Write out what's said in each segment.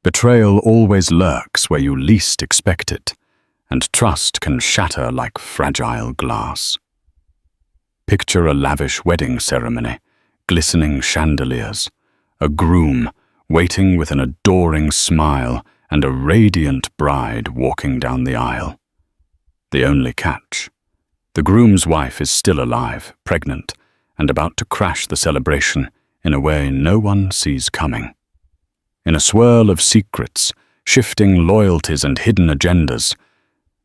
Betrayal always lurks where you least expect it, and trust can shatter like fragile glass. Picture a lavish wedding ceremony, glistening chandeliers, a groom waiting with an adoring smile, and a radiant bride walking down the aisle. The only catch: the groom's wife is still alive, pregnant, and about to crash the celebration in a way no one sees coming. In a swirl of secrets, shifting loyalties and hidden agendas,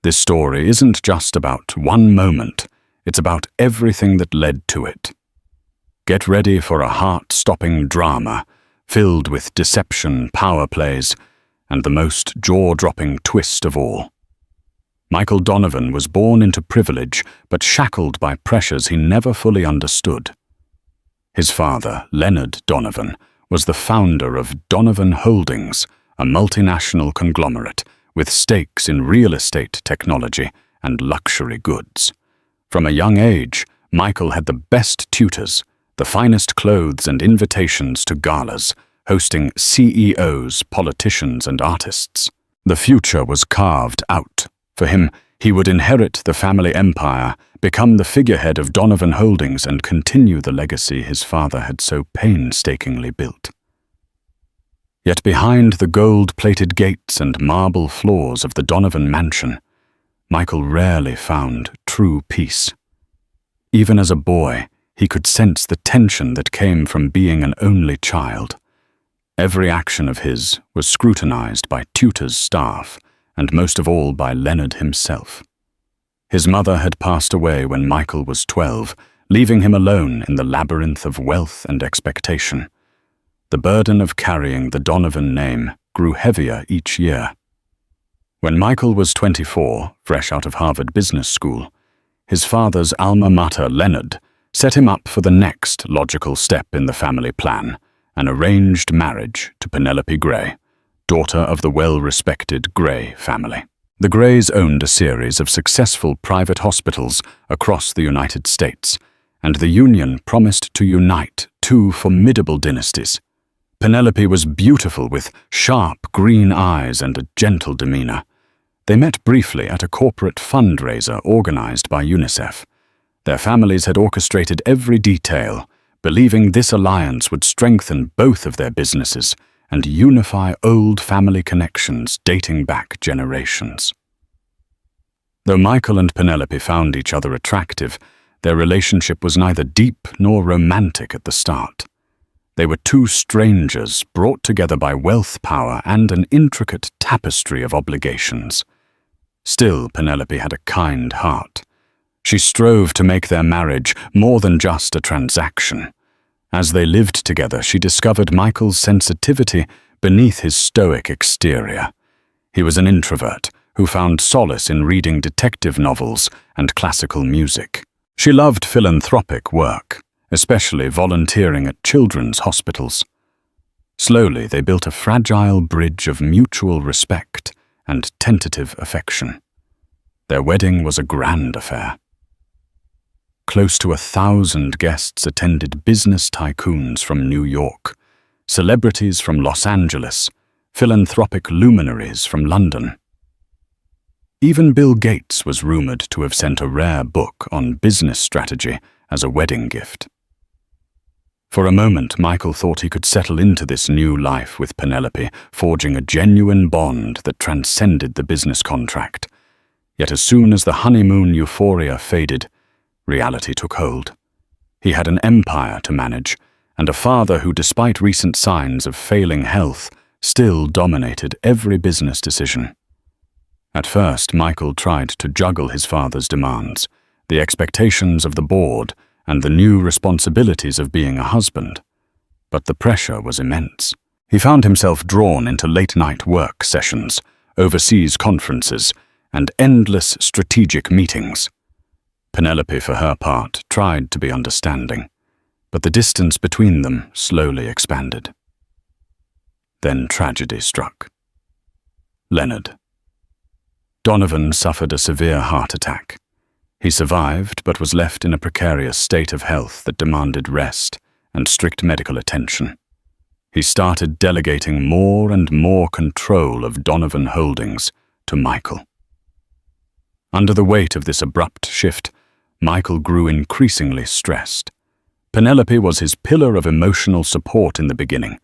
this story isn't just about one moment, it's about everything that led to it. Get ready for a heart-stopping drama, filled with deception, power plays, and the most jaw-dropping twist of all. Michael Donovan was born into privilege, but shackled by pressures he never fully understood. His father, Leonard Donovan, was the founder of Donovan Holdings, a multinational conglomerate with stakes in real estate technology and luxury goods. From a young age, Michael had the best tutors, the finest clothes and invitations to galas, hosting CEOs, politicians, and artists. The future was carved out. For him, he would inherit the family empire, become the figurehead of Donovan Holdings, and continue the legacy his father had so painstakingly built. Yet behind the gold-plated gates and marble floors of the Donovan mansion, Michael rarely found true peace. Even as a boy, he could sense the tension that came from being an only child. Every action of his was scrutinized by tutors, staff, and most of all by Leonard himself. His mother had passed away when Michael was 12, leaving him alone in the labyrinth of wealth and expectation. The burden of carrying the Donovan name grew heavier each year. When Michael was 24, fresh out of Harvard Business School, his father's alma mater, Leonard, set him up for the next logical step in the family plan, an arranged marriage to Penelope Gray, daughter of the well-respected Gray family. The Grays owned a series of successful private hospitals across the United States, and the union promised to unite two formidable dynasties. Penelope was beautiful with sharp green eyes and a gentle demeanor. They met briefly at a corporate fundraiser organized by UNICEF. Their families had orchestrated every detail, believing this alliance would strengthen both of their businesses and unify old family connections dating back generations. Though Michael and Penelope found each other attractive, their relationship was neither deep nor romantic at the start. They were two strangers brought together by wealth, power, and an intricate tapestry of obligations. Still, Penelope had a kind heart. She strove to make their marriage more than just a transaction. As they lived together, she discovered Michael's sensitivity beneath his stoic exterior. He was an introvert who found solace in reading detective novels and classical music. She loved philanthropic work, especially volunteering at children's hospitals. Slowly, they built a fragile bridge of mutual respect and tentative affection. Their wedding was a grand affair. Close to 1,000 guests attended, business tycoons from New York, celebrities from Los Angeles, philanthropic luminaries from London. Even Bill Gates was rumored to have sent a rare book on business strategy as a wedding gift. For a moment, Michael thought he could settle into this new life with Penelope, forging a genuine bond that transcended the business contract. Yet as soon as the honeymoon euphoria faded, reality took hold. He had an empire to manage, and a father who, despite recent signs of failing health, still dominated every business decision. At first, Michael tried to juggle his father's demands, the expectations of the board, and the new responsibilities of being a husband. But the pressure was immense. He found himself drawn into late-night work sessions, overseas conferences, and endless strategic meetings. Penelope, for her part, tried to be understanding, but the distance between them slowly expanded. Then tragedy struck. Leonard. Donovan suffered a severe heart attack. He survived, but was left in a precarious state of health that demanded rest and strict medical attention. He started delegating more and more control of Donovan Holdings to Michael. Under the weight of this abrupt shift, Michael grew increasingly stressed. Penelope was his pillar of emotional support in the beginning,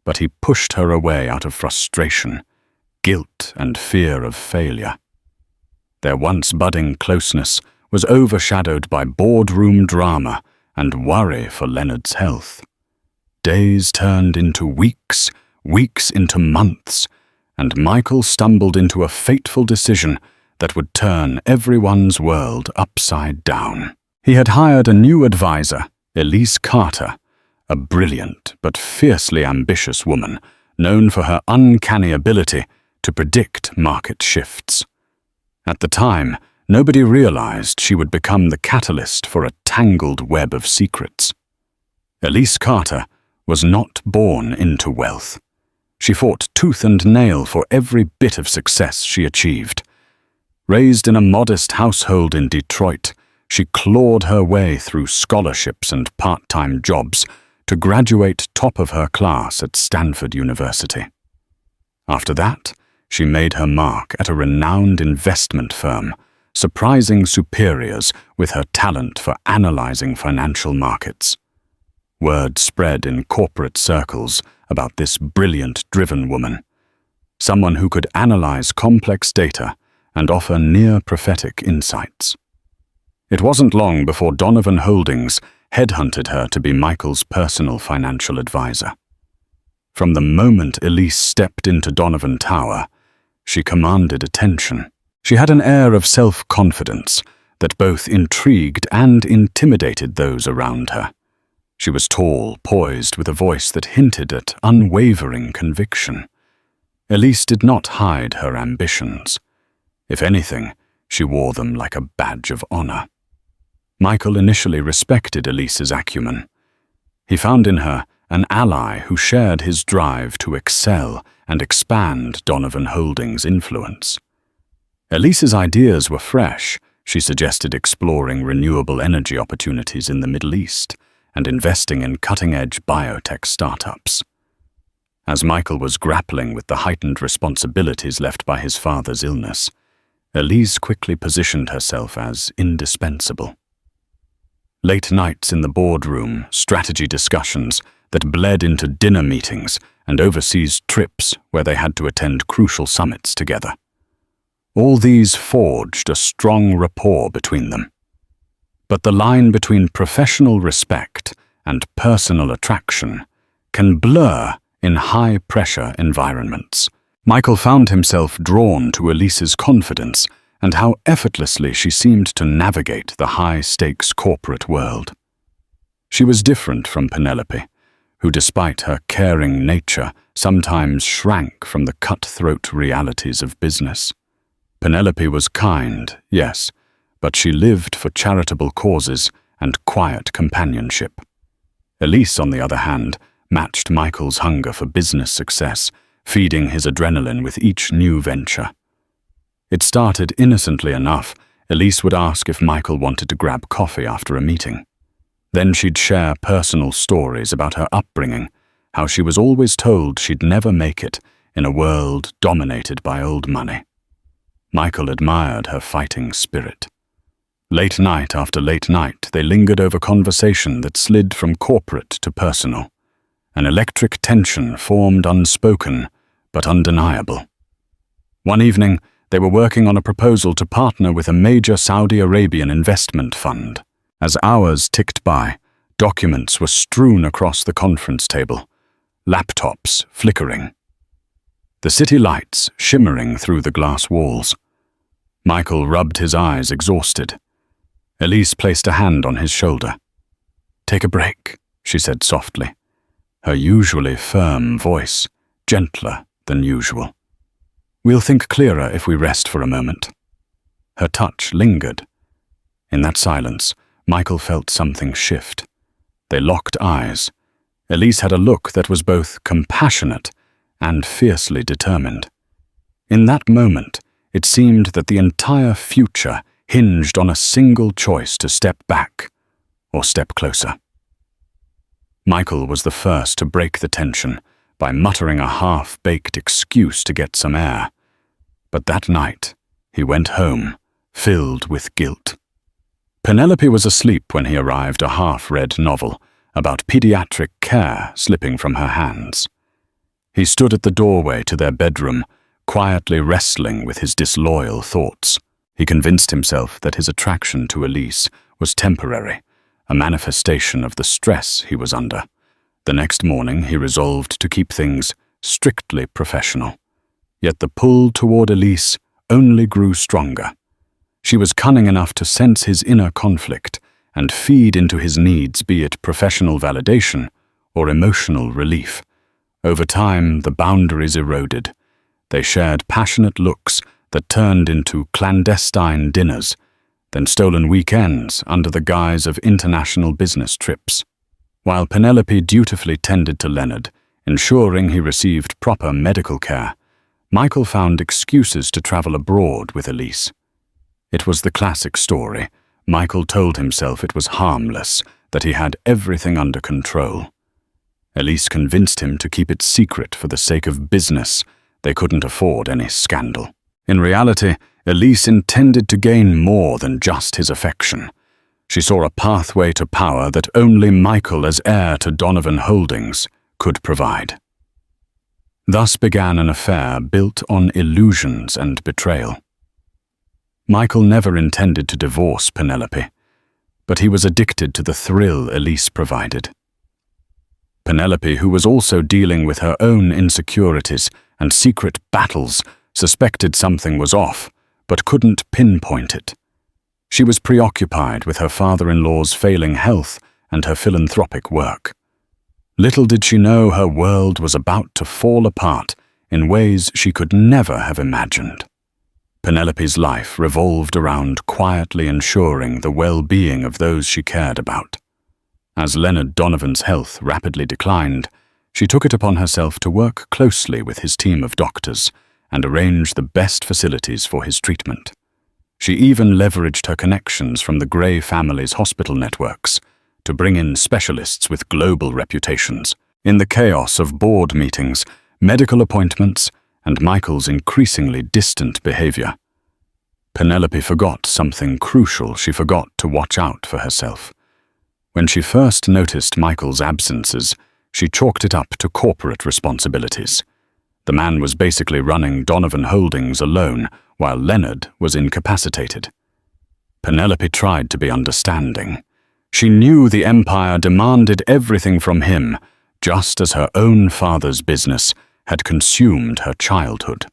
but he pushed her away out of frustration, guilt, and fear of failure. Their once budding closeness was overshadowed by boardroom drama and worry for Leonard's health. Days turned into weeks, weeks into months, and Michael stumbled into a fateful decision that would turn everyone's world upside down. He had hired a new advisor, Elise Carter, a brilliant but fiercely ambitious woman known for her uncanny ability to predict market shifts. At the time, nobody realized she would become the catalyst for a tangled web of secrets. Elise Carter was not born into wealth. She fought tooth and nail for every bit of success she achieved. Raised in a modest household in Detroit, she clawed her way through scholarships and part-time jobs to graduate top of her class at Stanford University. After that, she made her mark at a renowned investment firm, surprising superiors with her talent for analyzing financial markets. Word spread in corporate circles about this brilliant, driven woman, someone who could analyze complex data and offer near-prophetic insights. It wasn't long before Donovan Holdings headhunted her to be Michael's personal financial advisor. From the moment Elise stepped into Donovan Tower, she commanded attention. She had an air of self-confidence that both intrigued and intimidated those around her. She was tall, poised, with a voice that hinted at unwavering conviction. Elise did not hide her ambitions. If anything, she wore them like a badge of honor. Michael initially respected Elise's acumen. He found in her an ally who shared his drive to excel and expand Donovan Holdings' influence. Elise's ideas were fresh. She suggested exploring renewable energy opportunities in the Middle East and investing in cutting-edge biotech startups. As Michael was grappling with the heightened responsibilities left by his father's illness, Elise quickly positioned herself as indispensable. Late nights in the boardroom, strategy discussions that bled into dinner meetings and overseas trips where they had to attend crucial summits together. All these forged a strong rapport between them. But the line between professional respect and personal attraction can blur in high-pressure environments. Michael found himself drawn to Elise's confidence and how effortlessly she seemed to navigate the high-stakes corporate world. She was different from Penelope, who, despite her caring nature, sometimes shrank from the cutthroat realities of business. Penelope was kind, yes, but she lived for charitable causes and quiet companionship. Elise, on the other hand, matched Michael's hunger for business success, feeding his adrenaline with each new venture. It started innocently enough. Elise would ask if Michael wanted to grab coffee after a meeting. Then she'd share personal stories about her upbringing, how she was always told she'd never make it in a world dominated by old money. Michael admired her fighting spirit. Late night after late night, they lingered over conversation that slid from corporate to personal. An electric tension formed, unspoken but undeniable. One evening, they were working on a proposal to partner with a major Saudi Arabian investment fund. As hours ticked by, documents were strewn across the conference table, laptops flickering, the city lights shimmering through the glass walls. Michael rubbed his eyes, exhausted. Elise placed a hand on his shoulder. "Take a break," she said softly, her usually firm voice gentler than usual. "We'll think clearer if we rest for a moment." Her touch lingered. In that silence, Michael felt something shift. They locked eyes. Elise had a look that was both compassionate and fiercely determined. In that moment, it seemed that the entire future hinged on a single choice to step back or step closer. Michael was the first to break the tension, by muttering a half-baked excuse to get some air. But that night, he went home, filled with guilt. Penelope was asleep when he arrived, a half-read novel about pediatric care slipping from her hands. He stood at the doorway to their bedroom, quietly wrestling with his disloyal thoughts. He convinced himself that his attraction to Elise was temporary, a manifestation of the stress he was under. The next morning, he resolved to keep things strictly professional. Yet the pull toward Elise only grew stronger. She was cunning enough to sense his inner conflict and feed into his needs, be it professional validation or emotional relief. Over time, the boundaries eroded. They shared passionate looks that turned into clandestine dinners, then stolen weekends under the guise of international business trips. While Penelope dutifully tended to Leonard, ensuring he received proper medical care, Michael found excuses to travel abroad with Elise. It was the classic story. Michael told himself it was harmless, that he had everything under control. Elise convinced him to keep it secret for the sake of business. They couldn't afford any scandal. In reality, Elise intended to gain more than just his affection. She saw a pathway to power that only Michael, as heir to Donovan Holdings, could provide. Thus began an affair built on illusions and betrayal. Michael never intended to divorce Penelope, but he was addicted to the thrill Elise provided. Penelope, who was also dealing with her own insecurities and secret battles, suspected something was off, but couldn't pinpoint it. She was preoccupied with her father-in-law's failing health and her philanthropic work. Little did she know her world was about to fall apart in ways she could never have imagined. Penelope's life revolved around quietly ensuring the well-being of those she cared about. As Leonard Donovan's health rapidly declined, she took it upon herself to work closely with his team of doctors and arrange the best facilities for his treatment. She even leveraged her connections from the Gray family's hospital networks to bring in specialists with global reputations. In the chaos of board meetings, medical appointments, and Michael's increasingly distant behavior, Penelope forgot something crucial. She forgot to watch out for herself. When she first noticed Michael's absences, she chalked it up to corporate responsibilities. The man was basically running Donovan Holdings alone, while Leonard was incapacitated. Penelope tried to be understanding. She knew the empire demanded everything from him, just as her own father's business had consumed her childhood.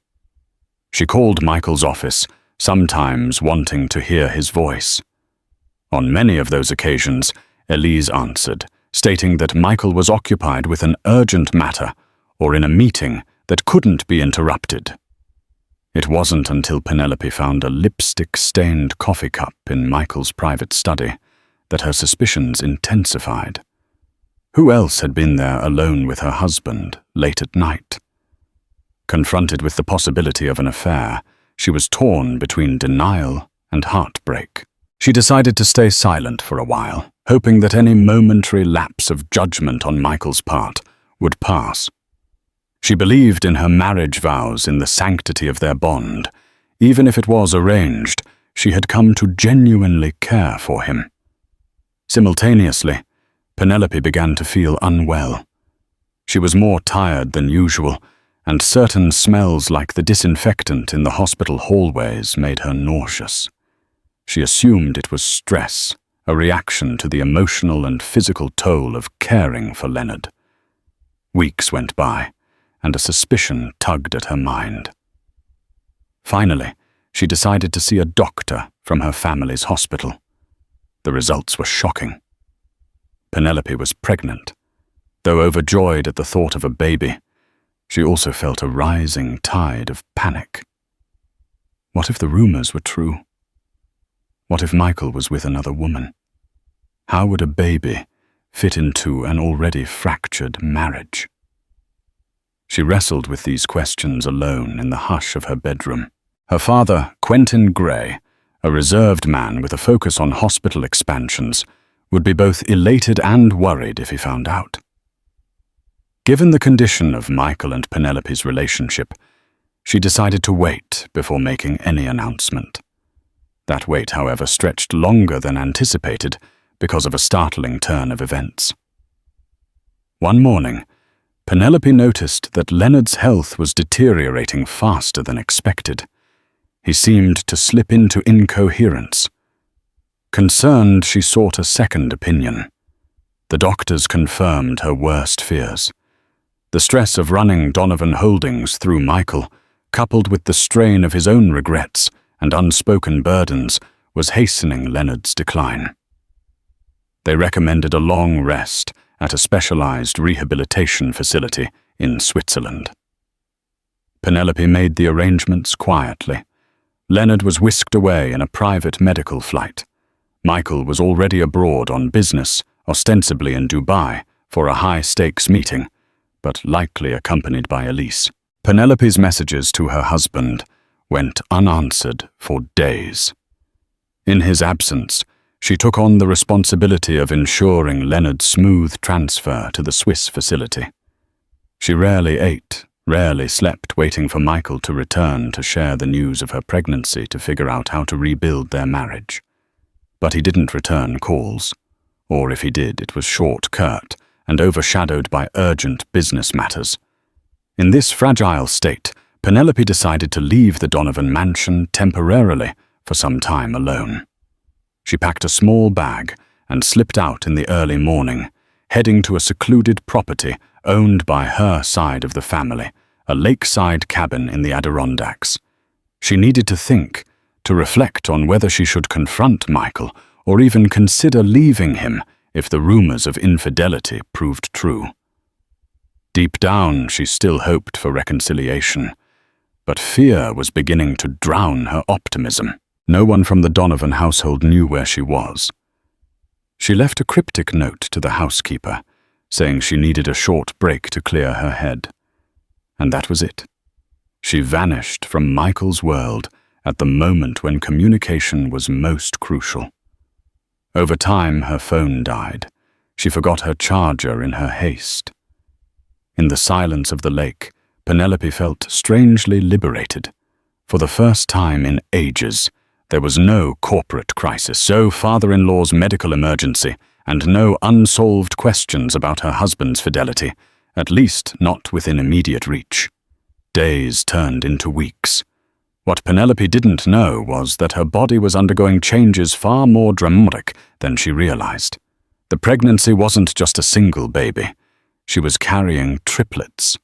She called Michael's office, sometimes wanting to hear his voice. On many of those occasions, Elise answered, stating that Michael was occupied with an urgent matter or in a meeting that couldn't be interrupted. It wasn't until Penelope found a lipstick-stained coffee cup in Michael's private study that her suspicions intensified. Who else had been there alone with her husband late at night? Confronted with the possibility of an affair, she was torn between denial and heartbreak. She decided to stay silent for a while, hoping that any momentary lapse of judgment on Michael's part would pass. She believed in her marriage vows, in the sanctity of their bond. Even if it was arranged, she had come to genuinely care for him. Simultaneously, Penelope began to feel unwell. She was more tired than usual, and certain smells like the disinfectant in the hospital hallways made her nauseous. She assumed it was stress, a reaction to the emotional and physical toll of caring for Leonard. Weeks went by, and a suspicion tugged at her mind. Finally, she decided to see a doctor from her family's hospital. The results were shocking. Penelope was pregnant. Though overjoyed at the thought of a baby, she also felt a rising tide of panic. What if the rumors were true? What if Michael was with another woman? How would a baby fit into an already fractured marriage? She wrestled with these questions alone in the hush of her bedroom. Her father, Quentin Gray, a reserved man with a focus on hospital expansions, would be both elated and worried if he found out. Given the condition of Michael and Penelope's relationship, she decided to wait before making any announcement. That wait, however, stretched longer than anticipated because of a startling turn of events. One morning, Penelope noticed that Leonard's health was deteriorating faster than expected. He seemed to slip into incoherence. Concerned, she sought a second opinion. The doctors confirmed her worst fears. The stress of running Donovan Holdings through Michael, coupled with the strain of his own regrets and unspoken burdens, was hastening Leonard's decline. They recommended a long rest at a specialized rehabilitation facility in Switzerland. Penelope made the arrangements quietly. Leonard was whisked away in a private medical flight. Michael was already abroad on business, ostensibly in Dubai, for a high-stakes meeting, but likely accompanied by Elise. Penelope's messages to her husband went unanswered for days. In his absence, she took on the responsibility of ensuring Leonard's smooth transfer to the Swiss facility. She rarely ate, rarely slept, waiting for Michael to return to share the news of her pregnancy to figure out how to rebuild their marriage. But he didn't return calls, or if he did, it was short, curt, and overshadowed by urgent business matters. In this fragile state, Penelope decided to leave the Donovan mansion temporarily for some time alone. She packed a small bag and slipped out in the early morning, heading to a secluded property owned by her side of the family, a lakeside cabin in the Adirondacks. She needed to think, to reflect on whether she should confront Michael or even consider leaving him if the rumors of infidelity proved true. Deep down, she still hoped for reconciliation, but fear was beginning to drown her optimism. No one from the Donovan household knew where she was. She left a cryptic note to the housekeeper, saying she needed a short break to clear her head. And that was it. She vanished from Michael's world at the moment when communication was most crucial. Over time, her phone died. She forgot her charger in her haste. In the silence of the lake, Penelope felt strangely liberated. For the first time in ages, there was no corporate crisis, no father-in-law's medical emergency, and no unsolved questions about her husband's fidelity, at least not within immediate reach. Days turned into weeks. What Penelope didn't know was that her body was undergoing changes far more dramatic than she realized. The pregnancy wasn't just a single baby. She was carrying triplets.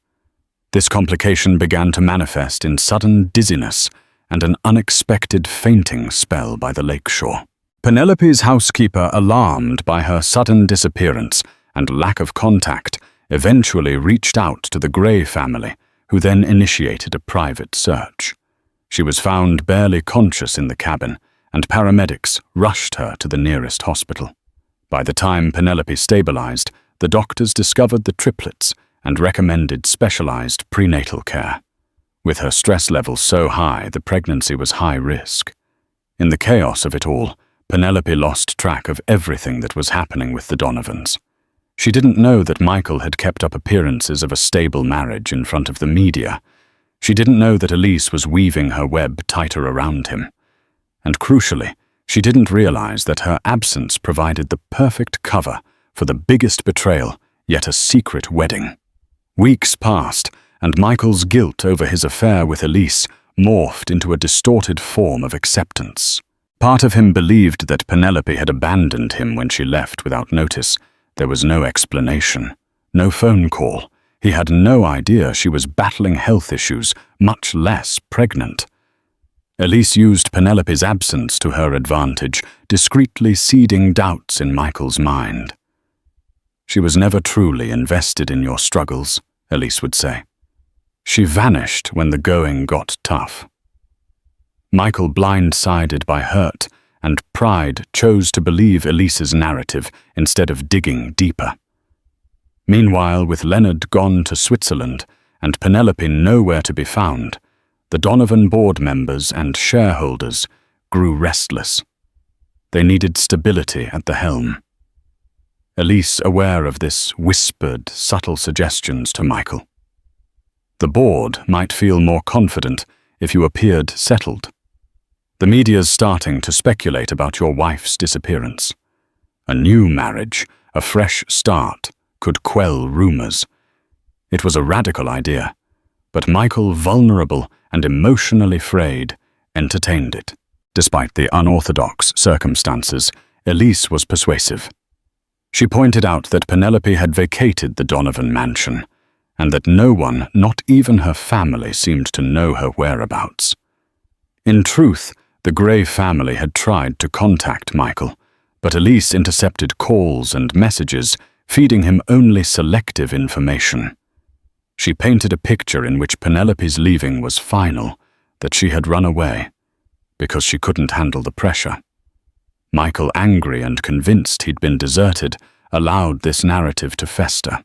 This complication began to manifest in sudden dizziness and an unexpected fainting spell by the lakeshore. Penelope's housekeeper, alarmed by her sudden disappearance and lack of contact, eventually reached out to the Gray family, who then initiated a private search. She was found barely conscious in the cabin, and paramedics rushed her to the nearest hospital. By the time Penelope stabilized, the doctors discovered the triplets and recommended specialized prenatal care. With her stress levels so high, the pregnancy was high risk. In the chaos of it all, Penelope lost track of everything that was happening with the Donovans. She didn't know that Michael had kept up appearances of a stable marriage in front of the media. She didn't know that Elise was weaving her web tighter around him. And crucially, she didn't realize that her absence provided the perfect cover for the biggest betrayal, yet a secret wedding. Weeks passed, and Michael's guilt over his affair with Elise morphed into a distorted form of acceptance. Part of him believed that Penelope had abandoned him when she left without notice. There was no explanation, no phone call. He had no idea she was battling health issues, much less pregnant. Elise used Penelope's absence to her advantage, discreetly seeding doubts in Michael's mind. "She was never truly invested in your struggles," Elise would say. "She vanished when the going got tough." Michael, blindsided by hurt and pride, chose to believe Elise's narrative instead of digging deeper. Meanwhile, with Leonard gone to Switzerland and Penelope nowhere to be found, the Donovan board members and shareholders grew restless. They needed stability at the helm. Elise aware of this whispered, subtle suggestions to Michael. The board might feel more confident if you appeared settled. The media's starting to speculate about your wife's disappearance. A new marriage, a fresh start, could quell rumors. It was a radical idea, but Michael, vulnerable and emotionally frayed, entertained it. Despite the unorthodox circumstances, Elise was persuasive. She pointed out that Penelope had vacated the Donovan mansion, and that no one, not even her family, seemed to know her whereabouts. In truth, the Gray family had tried to contact Michael, but Elise intercepted calls and messages, feeding him only selective information. She painted a picture in which Penelope's leaving was final, that she had run away, because she couldn't handle the pressure. Michael, angry and convinced he'd been deserted, allowed this narrative to fester.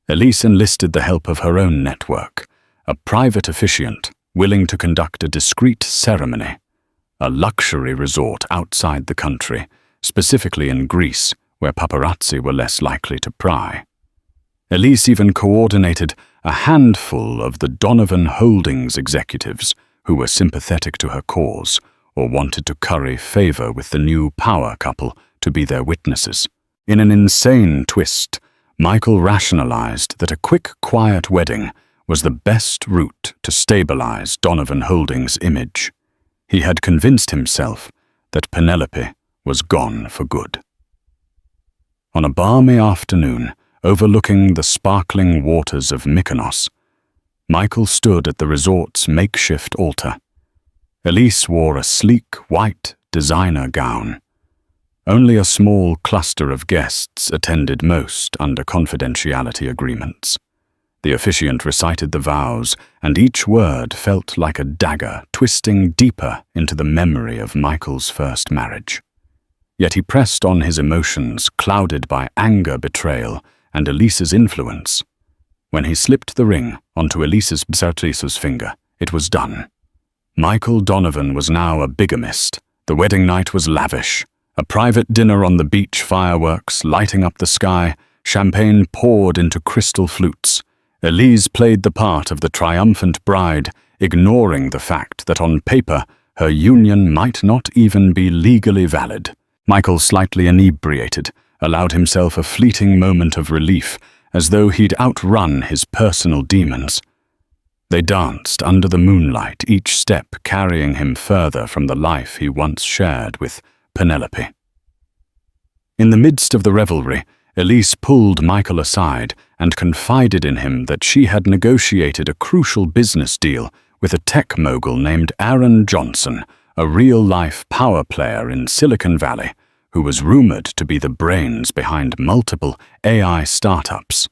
Elise enlisted the help of her own network, a private officiant willing to conduct a discreet ceremony, a luxury resort outside the country, specifically in Greece, where paparazzi were less likely to pry. Elise even coordinated a handful of the Donovan Holdings executives who were sympathetic to her cause or wanted to curry favor with the new power couple to be their witnesses. In an insane twist, Michael rationalized that a quick, quiet wedding was the best route to stabilize Donovan Holdings' image. He had convinced himself that Penelope was gone for good. On a balmy afternoon, overlooking the sparkling waters of Mykonos, Michael stood at the resort's makeshift altar. Elise wore a sleek, white designer gown. Only a small cluster of guests attended, most under confidentiality agreements. The officiant recited the vows, and each word felt like a dagger twisting deeper into the memory of Michael's first marriage. Yet he pressed on his emotions, clouded by anger, betrayal, and Elise's influence. When he slipped the ring onto Elise's finger, it was done. Michael Donovan was now a bigamist. The wedding night was lavish. A private dinner on the beach, fireworks lighting up the sky, champagne poured into crystal flutes. Elise played the part of the triumphant bride, ignoring the fact that on paper her union might not even be legally valid. Michael, slightly inebriated, allowed himself a fleeting moment of relief, as though he'd outrun his personal demons. They danced under the moonlight, each step carrying him further from the life he once shared with Penelope. In the midst of the revelry, Elise pulled Michael aside and confided in him that she had negotiated a crucial business deal with a tech mogul named Aaron Johnson, a real-life power player in Silicon Valley, who was rumored to be the brains behind multiple AI startups.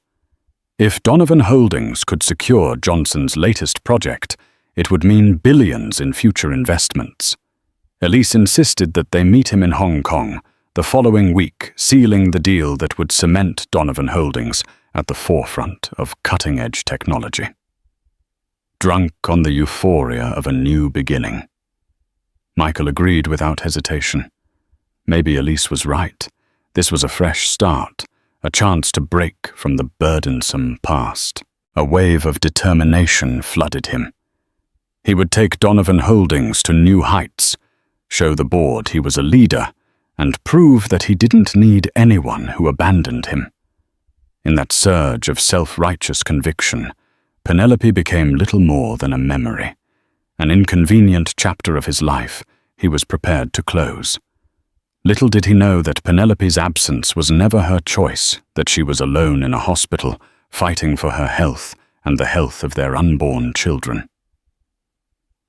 If Donovan Holdings could secure Johnson's latest project, it would mean billions in future investments. Elise insisted that they meet him in Hong Kong the following week, sealing the deal that would cement Donovan Holdings at the forefront of cutting-edge technology. Drunk on the euphoria of a new beginning, Michael agreed without hesitation. Maybe Elise was right. This was a fresh start, a chance to break from the burdensome past. A wave of determination flooded him. He would take Donovan Holdings to new heights, show the board he was a leader, and prove that he didn't need anyone who abandoned him. In that surge of self-righteous conviction, Penelope became little more than a memory, an inconvenient chapter of his life he was prepared to close. Little did he know that Penelope's absence was never her choice, that she was alone in a hospital, fighting for her health and the health of their unborn children.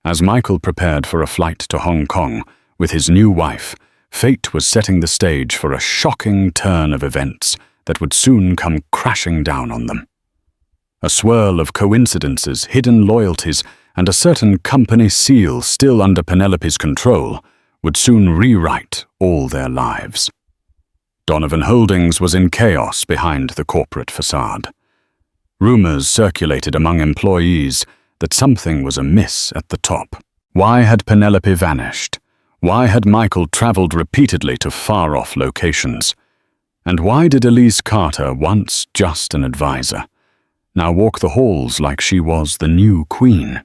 As Michael prepared for a flight to Hong Kong with his new wife, fate was setting the stage for a shocking turn of events that would soon come crashing down on them. A swirl of coincidences, hidden loyalties, and a certain company seal still under Penelope's control would soon rewrite all their lives. Donovan Holdings was in chaos behind the corporate facade. Rumors circulated among employees that something was amiss at the top. Why had Penelope vanished? Why had Michael traveled repeatedly to far-off locations? And why did Elise Carter, once just an advisor, now walk the halls like she was the new queen?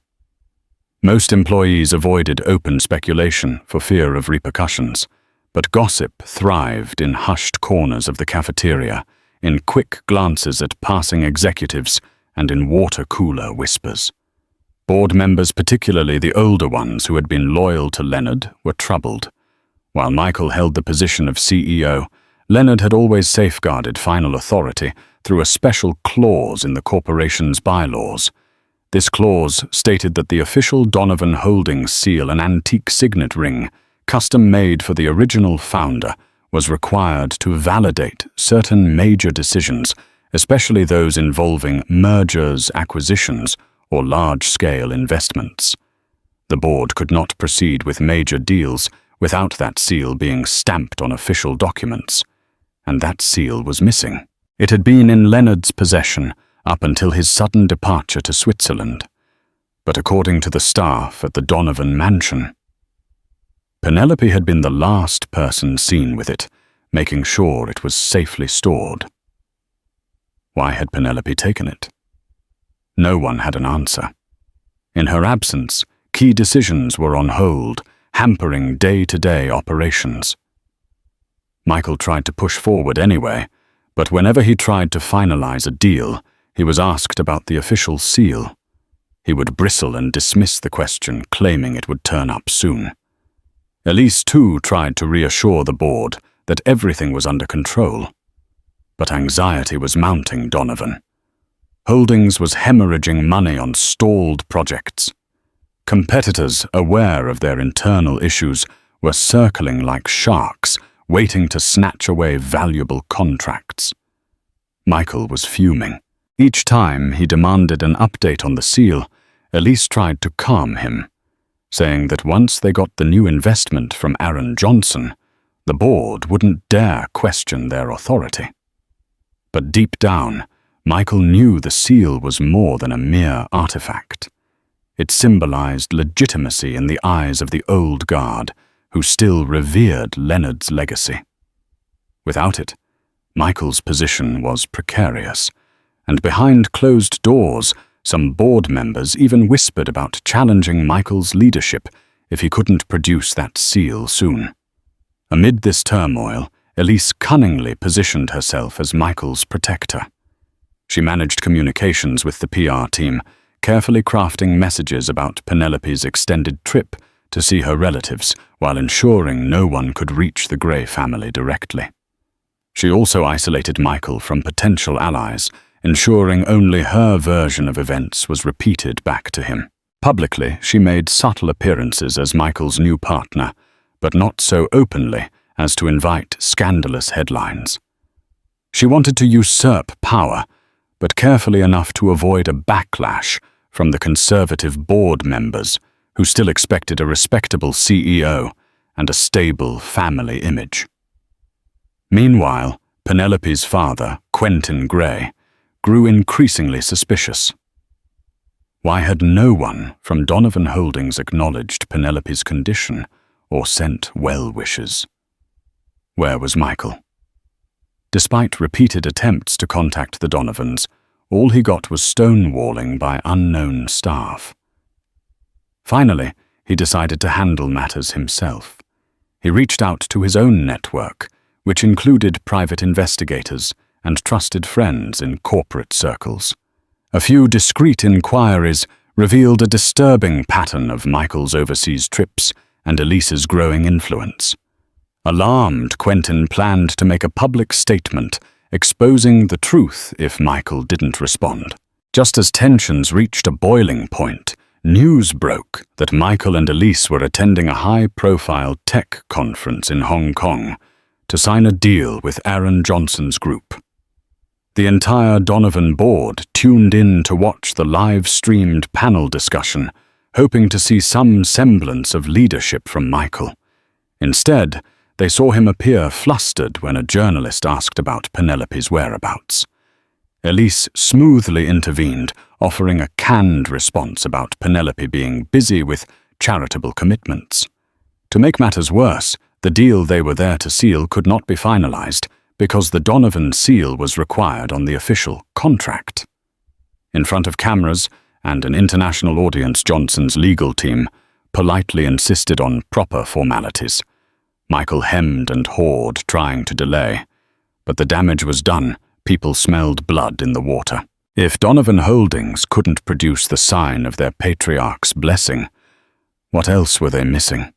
Most employees avoided open speculation for fear of repercussions, but gossip thrived in hushed corners of the cafeteria, in quick glances at passing executives, and in water-cooler whispers. Board members, particularly the older ones who had been loyal to Leonard, were troubled. While Michael held the position of CEO, Leonard had always safeguarded final authority through a special clause in the corporation's bylaws. This clause stated that the official Donovan Holdings seal, an antique signet ring, custom-made for the original founder, was required to validate certain major decisions, especially those involving mergers, acquisitions, or large-scale investments. The board could not proceed with major deals without that seal being stamped on official documents, and that seal was missing. It had been in Leonard's possession up until his sudden departure to Switzerland, but according to the staff at the Donovan mansion, Penelope had been the last person seen with it, making sure it was safely stored. Why had Penelope taken it? No one had an answer. In her absence, key decisions were on hold, hampering day-to-day operations. Michael tried to push forward anyway, but whenever he tried to finalize a deal, he was asked about the official seal. He would bristle and dismiss the question, claiming it would turn up soon. Elise, too, tried to reassure the board that everything was under control. But anxiety was mounting Donovan. Holdings was hemorrhaging money on stalled projects. Competitors, aware of their internal issues, were circling like sharks, waiting to snatch away valuable contracts. Michael was fuming. Each time he demanded an update on the seal, Elise tried to calm him, saying that once they got the new investment from Aaron Johnson, the board wouldn't dare question their authority. But deep down, Michael knew the seal was more than a mere artifact. It symbolized legitimacy in the eyes of the old guard, who still revered Leonard's legacy. Without it, Michael's position was precarious, and behind closed doors, some board members even whispered about challenging Michael's leadership if he couldn't produce that seal soon. Amid this turmoil, Elise cunningly positioned herself as Michael's protector. She managed communications with the PR team, carefully crafting messages about Penelope's extended trip to see her relatives, while ensuring no one could reach the Gray family directly. She also isolated Michael from potential allies, ensuring only her version of events was repeated back to him. Publicly, she made subtle appearances as Michael's new partner, but not so openly as to invite scandalous headlines. She wanted to usurp power, but carefully enough to avoid a backlash from the conservative board members who still expected a respectable CEO and a stable family image. Meanwhile, Penelope's father, Quentin Gray, grew increasingly suspicious. Why had no one from Donovan Holdings acknowledged Penelope's condition or sent well wishes? Where was Michael? Despite repeated attempts to contact the Donovans, all he got was stonewalling by unknown staff. Finally, he decided to handle matters himself. He reached out to his own network, which included private investigators and trusted friends in corporate circles. A few discreet inquiries revealed a disturbing pattern of Michael's overseas trips and Elise's growing influence. Alarmed, Quentin planned to make a public statement exposing the truth if Michael didn't respond. Just as tensions reached a boiling point, news broke that Michael and Elise were attending a high-profile tech conference in Hong Kong to sign a deal with Aaron Johnson's group. The entire Donovan board tuned in to watch the live-streamed panel discussion, hoping to see some semblance of leadership from Michael. Instead, they saw him appear flustered when a journalist asked about Penelope's whereabouts. Elise smoothly intervened, offering a canned response about Penelope being busy with charitable commitments. To make matters worse, the deal they were there to seal could not be finalized because the Donovan seal was required on the official contract. In front of cameras and an international audience, Johnson's legal team politely insisted on proper formalities. Michael hemmed and hawed, trying to delay. But the damage was done. People smelled blood in the water. If Donovan Holdings couldn't produce the sign of their patriarch's blessing, what else were they missing?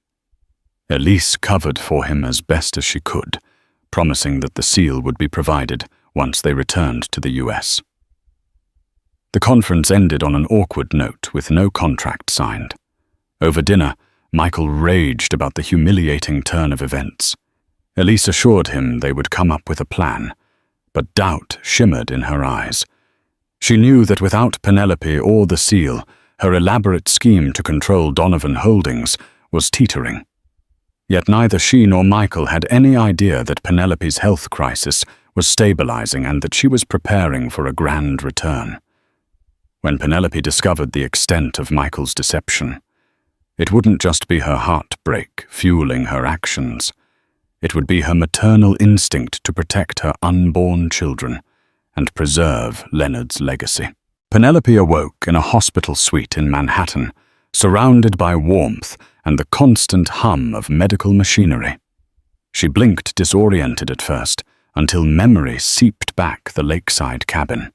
Elise covered for him as best as she could, promising that the seal would be provided once they returned to the US. The conference ended on an awkward note with no contract signed. Over dinner, Michael raged about the humiliating turn of events. Elise assured him they would come up with a plan, but doubt shimmered in her eyes. She knew that without Penelope or the seal, her elaborate scheme to control Donovan Holdings was teetering. Yet neither she nor Michael had any idea that Penelope's health crisis was stabilizing and that she was preparing for a grand return. When Penelope discovered the extent of Michael's deception, it wouldn't just be her heartbreak fueling her actions. It would be her maternal instinct to protect her unborn children and preserve Leonard's legacy. Penelope awoke in a hospital suite in Manhattan, surrounded by warmth and the constant hum of medical machinery. She blinked disoriented at first, until memory seeped back the lakeside cabin.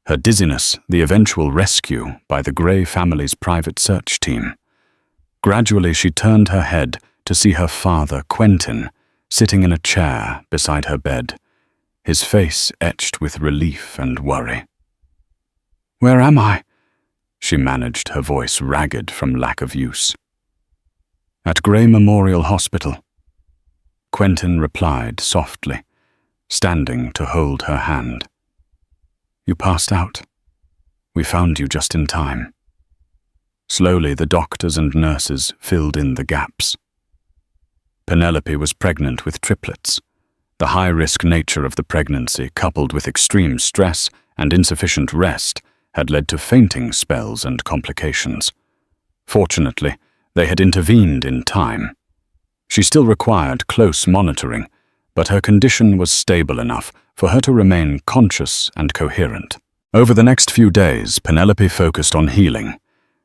Her dizziness, the eventual rescue by the Gray family's private search team. Gradually she turned her head to see her father, Quentin, sitting in a chair beside her bed, his face etched with relief and worry. "Where am I?" she managed, her voice ragged from lack of use. "At Gray Memorial Hospital," Quentin replied softly, standing to hold her hand. "You passed out. We found you just in time." Slowly the doctors and nurses filled in the gaps. Penelope was pregnant with triplets. The high-risk nature of the pregnancy, coupled with extreme stress and insufficient rest, had led to fainting spells and complications. Fortunately, they had intervened in time. She still required close monitoring, but her condition was stable enough for her to remain conscious and coherent. Over the next few days, Penelope focused on healing.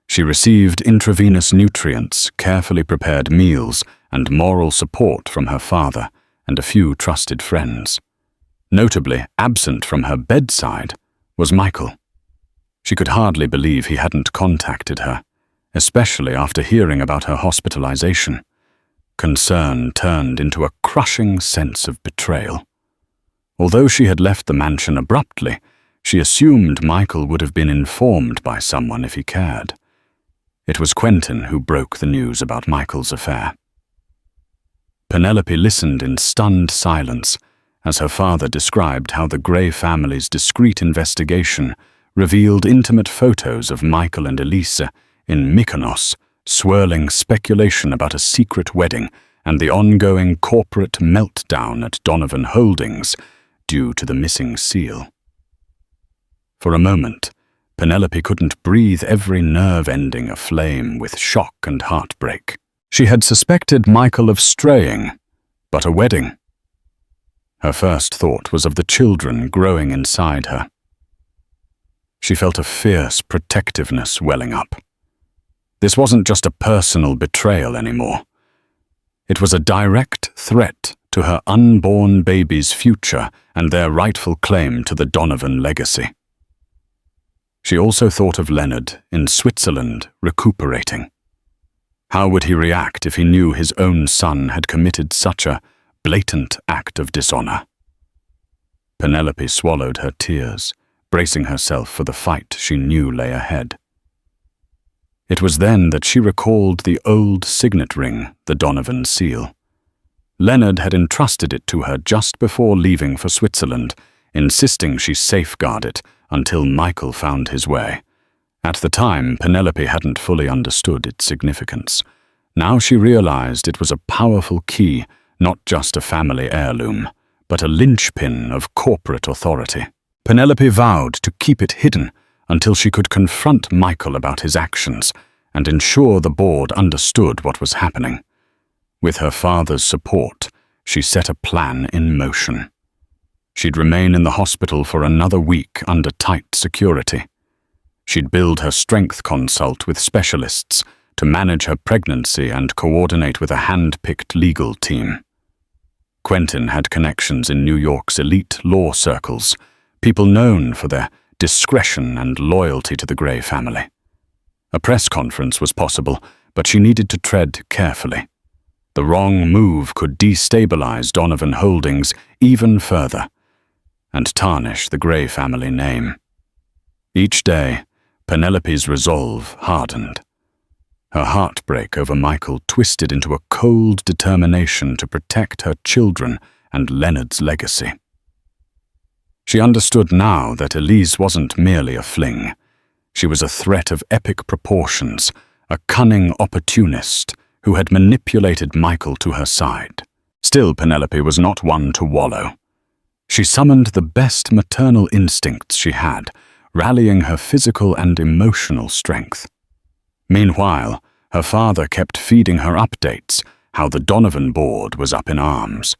She received intravenous nutrients, carefully prepared meals, and moral support from her father and a few trusted friends. Notably, absent from her bedside was Michael. She could hardly believe he hadn't contacted her, especially after hearing about her hospitalization. Concern turned into a crushing sense of betrayal. Although she had left the mansion abruptly, she assumed Michael would have been informed by someone if he cared. It was Quentin who broke the news about Michael's affair. Penelope listened in stunned silence as her father described how the Gray family's discreet investigation revealed intimate photos of Michael and Elisa in Mykonos, swirling speculation about a secret wedding and the ongoing corporate meltdown at Donovan Holdings due to the missing seal. For a moment, Penelope couldn't breathe, every nerve ending aflame with shock and heartbreak. She had suspected Michael of straying, but a wedding. Her first thought was of the children growing inside her. She felt a fierce protectiveness welling up. This wasn't just a personal betrayal anymore. It was a direct threat to her unborn baby's future and their rightful claim to the Donovan legacy. She also thought of Leonard in Switzerland recuperating. How would he react if he knew his own son had committed such a blatant act of dishonor? Penelope swallowed her tears, bracing herself for the fight she knew lay ahead. It was then that she recalled the old signet ring, the Donovan seal. Leonard had entrusted it to her just before leaving for Switzerland, insisting she safeguard it until Michael found his way. At the time, Penelope hadn't fully understood its significance. Now she realized it was a powerful key, not just a family heirloom, but a linchpin of corporate authority. Penelope vowed to keep it hidden until she could confront Michael about his actions and ensure the board understood what was happening. With her father's support, she set a plan in motion. She'd remain in the hospital for another week under tight security. She'd build her strength consult with specialists to manage her pregnancy and coordinate with a hand-picked legal team. Quentin had connections in New York's elite law circles, people known for their discretion and loyalty to the Gray family. A press conference was possible, but she needed to tread carefully. The wrong move could destabilize Donovan Holdings even further and tarnish the Gray family name. Each day, Penelope's resolve hardened. Her heartbreak over Michael twisted into a cold determination to protect her children and Leonard's legacy. She understood now that Elise wasn't merely a fling. She was a threat of epic proportions, a cunning opportunist who had manipulated Michael to her side. Still, Penelope was not one to wallow. She summoned the best maternal instincts she had, rallying her physical and emotional strength. Meanwhile, her father kept feeding her updates, how the Donovan board was up in arms,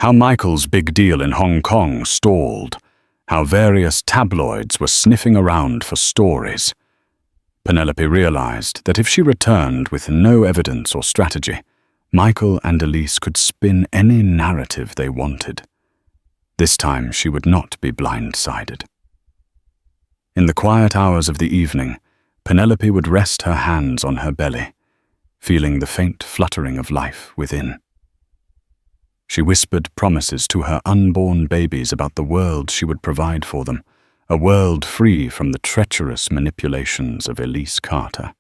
how Michael's big deal in Hong Kong stalled, how various tabloids were sniffing around for stories. Penelope realized that if she returned with no evidence or strategy, Michael and Elise could spin any narrative they wanted. This time she would not be blindsided. In the quiet hours of the evening, Penelope would rest her hands on her belly, feeling the faint fluttering of life within. She whispered promises to her unborn babies about the world she would provide for them, a world free from the treacherous manipulations of Elise Carter.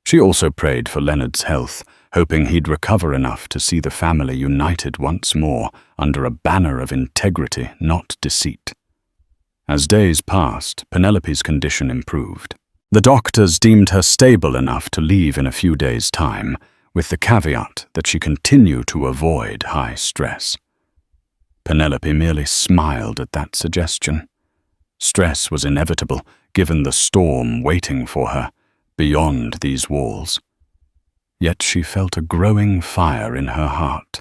She also prayed for Leonard's health, hoping he'd recover enough to see the family united once more under a banner of integrity, not deceit. As days passed, Penelope's condition improved. The doctors deemed her stable enough to leave in a few days' time, with the caveat that she continue to avoid high stress. Penelope merely smiled at that suggestion. Stress was inevitable, given the storm waiting for her beyond these walls. Yet she felt a growing fire in her heart.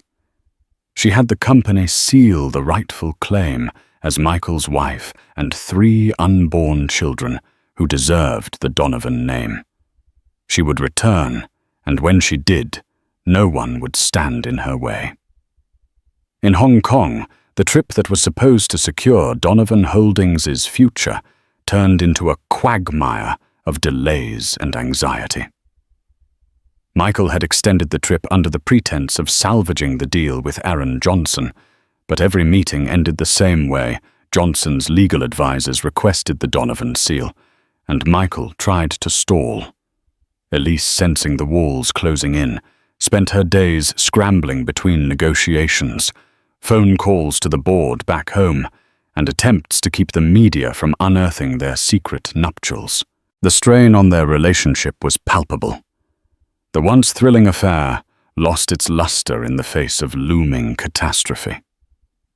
She had the company seal the rightful claim as Michael's wife and 3 unborn children who deserved the Donovan name. She would return, and when she did, no one would stand in her way. In Hong Kong, the trip that was supposed to secure Donovan Holdings' future turned into a quagmire of delays and anxiety. Michael had extended the trip under the pretense of salvaging the deal with Aaron Johnson, but every meeting ended the same way. Johnson's legal advisors requested the Donovan seal, and Michael tried to stall. Elise, sensing the walls closing in, spent her days scrambling between negotiations, phone calls to the board back home, and attempts to keep the media from unearthing their secret nuptials. The strain on their relationship was palpable. The once thrilling affair lost its luster in the face of looming catastrophe.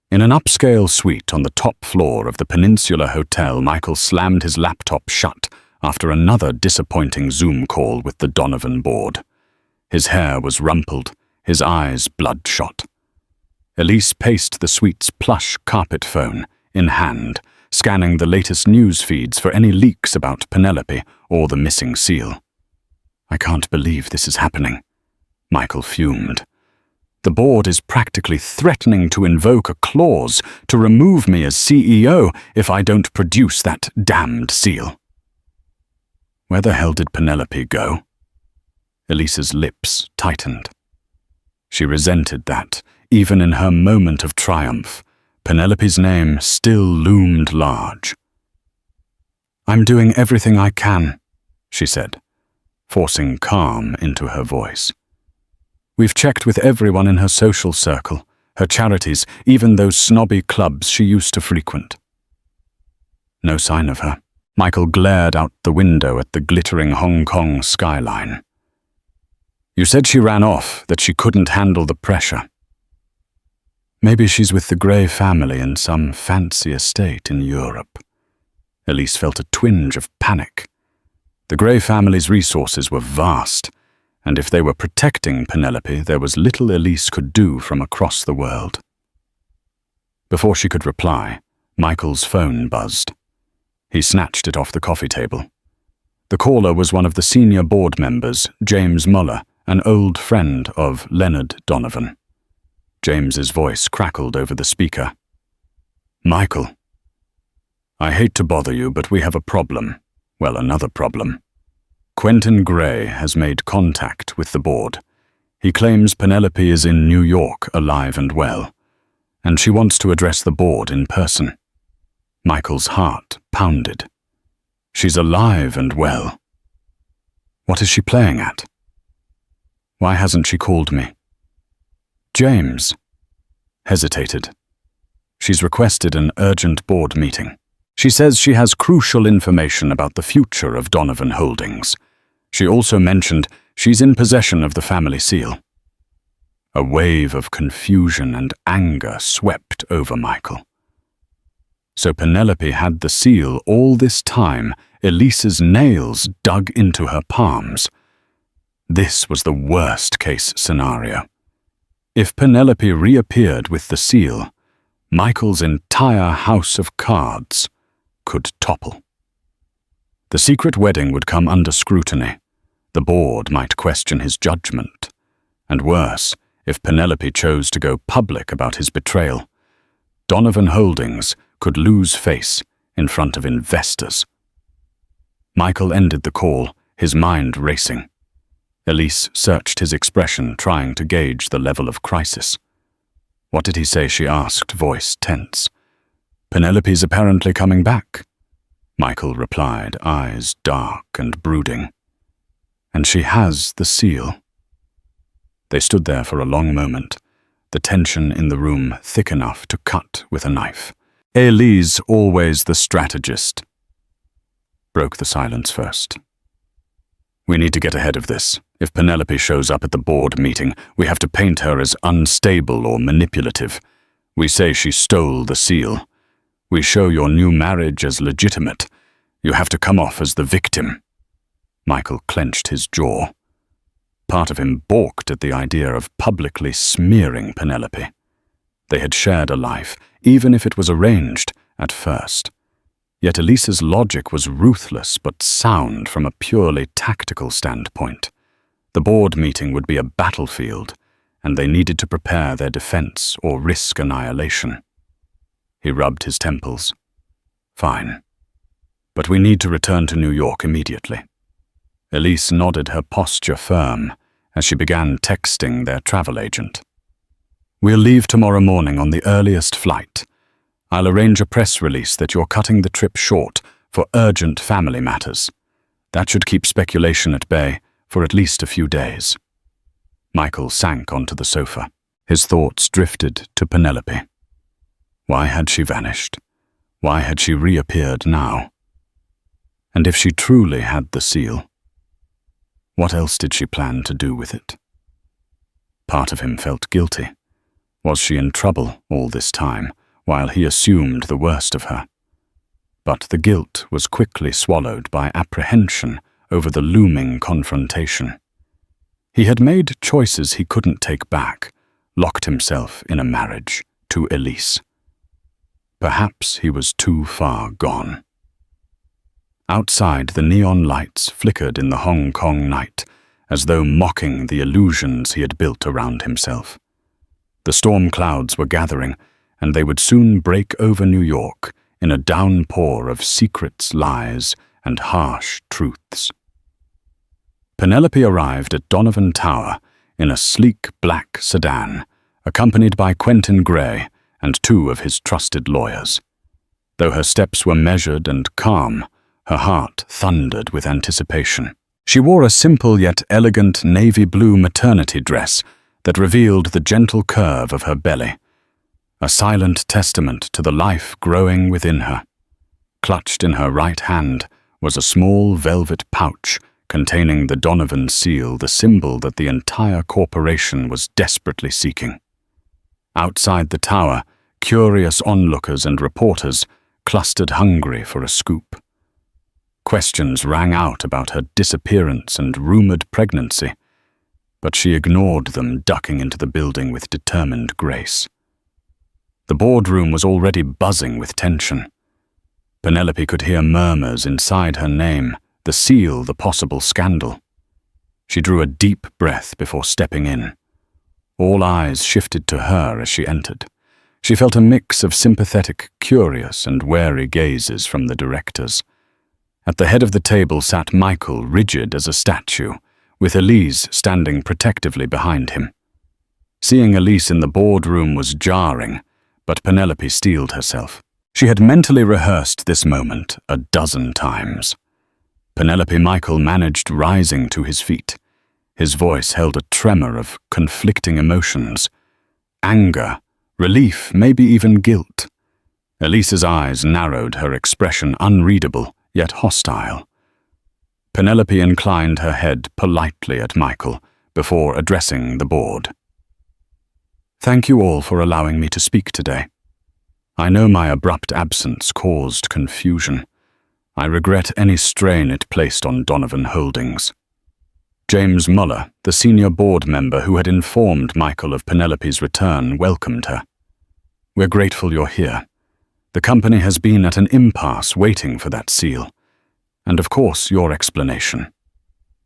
In an upscale suite on the top floor of the Peninsula Hotel, Michael slammed his laptop shut after another disappointing Zoom call with the Donovan board. His hair was rumpled, his eyes bloodshot. Elise paced the suite's plush carpet phone, in hand, scanning the latest news feeds for any leaks about Penelope or the missing seal. "I can't believe this is happening," Michael fumed. "The board is practically threatening to invoke a clause to remove me as CEO if I don't produce that damned seal." Where the hell did Penelope go? Elise's lips tightened. She resented that, even in her moment of triumph, Penelope's name still loomed large. "I'm doing everything I can," she said, forcing calm into her voice. "We've checked with everyone in her social circle, her charities, even those snobby clubs she used to frequent." No sign of her. Michael glared out the window at the glittering Hong Kong skyline. "You said she ran off, that she couldn't handle the pressure." "Maybe she's with the Gray family in some fancy estate in Europe." Elise felt a twinge of panic. The Gray family's resources were vast, and if they were protecting Penelope, there was little Elise could do from across the world. Before she could reply, Michael's phone buzzed. He snatched it off the coffee table. The caller was one of the senior board members, James Muller, an old friend of Leonard Donovan. James's voice crackled over the speaker. "Michael, I hate to bother you, but we have a problem. Well, another problem. Quentin Gray has made contact with the board. He claims Penelope is in New York, alive and well, and she wants to address the board in person." Michael's heart pounded. "She's alive and well. What is she playing at? Why hasn't she called me?" James hesitated. "She's requested an urgent board meeting. She says she has crucial information about the future of Donovan Holdings. She also mentioned she's in possession of the family seal." A wave of confusion and anger swept over Michael. So Penelope had the seal all this time, Elise's nails dug into her palms. This was the worst-case scenario. If Penelope reappeared with the seal, Michael's entire house of cards could topple. The secret wedding would come under scrutiny. The board might question his judgment. And worse, if Penelope chose to go public about his betrayal, Donovan Holdings could lose face in front of investors. Michael ended the call, his mind racing. Elise searched his expression, trying to gauge the level of crisis. "What did he say?" she asked, voice tense. "Penelope's apparently coming back," Michael replied, eyes dark and brooding. "And she has the seal." They stood there for a long moment, the tension in the room thick enough to cut with a knife. "Elise, always the strategist," broke the silence first. "We need to get ahead of this. If Penelope shows up at the board meeting, we have to paint her as unstable or manipulative. We say she stole the seal. We show your new marriage as legitimate. You have to come off as the victim." Michael clenched his jaw. Part of him balked at the idea of publicly smearing Penelope. They had shared a life, even if it was arranged at first. Yet Elise's logic was ruthless but sound from a purely tactical standpoint. The board meeting would be a battlefield, and they needed to prepare their defense or risk annihilation. He rubbed his temples. "Fine. But we need to return to New York immediately." Elise nodded, her posture firm, as she began texting their travel agent. "We'll leave tomorrow morning on the earliest flight. I'll arrange a press release that you're cutting the trip short for urgent family matters. That should keep speculation at bay for at least a few days." Michael sank onto the sofa. His thoughts drifted to Penelope. Why had she vanished? Why had she reappeared now? And if she truly had the seal, what else did she plan to do with it? Part of him felt guilty. Was she in trouble all this time, while he assumed the worst of her? But the guilt was quickly swallowed by apprehension over the looming confrontation. He had made choices he couldn't take back, locked himself in a marriage to Elise. Perhaps he was too far gone. Outside, the neon lights flickered in the Hong Kong night, as though mocking the illusions he had built around himself. The storm clouds were gathering, and they would soon break over New York in a downpour of secrets, lies, and harsh truths. Penelope arrived at Donovan Tower in a sleek black sedan, accompanied by Quentin Gray and two of his trusted lawyers. Though her steps were measured and calm, her heart thundered with anticipation. She wore a simple yet elegant navy blue maternity dress that revealed the gentle curve of her belly, a silent testament to the life growing within her. Clutched in her right hand was a small velvet pouch containing the Donovan seal, the symbol that the entire corporation was desperately seeking. Outside the tower, curious onlookers and reporters clustered hungry for a scoop. Questions rang out about her disappearance and rumored pregnancy, but she ignored them, ducking into the building with determined grace. The boardroom was already buzzing with tension. Penelope could hear murmurs inside her name, the seal the possible scandal. She drew a deep breath before stepping in. All eyes shifted to her as she entered. She felt a mix of sympathetic, curious, and wary gazes from the directors. At the head of the table sat Michael, rigid as a statue, with Elise standing protectively behind him. Seeing Elise in the boardroom was jarring, but Penelope steeled herself. She had mentally rehearsed this moment a dozen times. Penelope Michael managed rising to his feet. His voice held a tremor of conflicting emotions. Anger, relief, maybe even guilt. Elise's eyes narrowed, her expression unreadable, yet hostile. Penelope inclined her head politely at Michael before addressing the board. "Thank you all for allowing me to speak today. I know my abrupt absence caused confusion. I regret any strain it placed on Donovan Holdings." James Muller, the senior board member who had informed Michael of Penelope's return, welcomed her. "We're grateful you're here. The company has been at an impasse waiting for that seal. And of course, your explanation."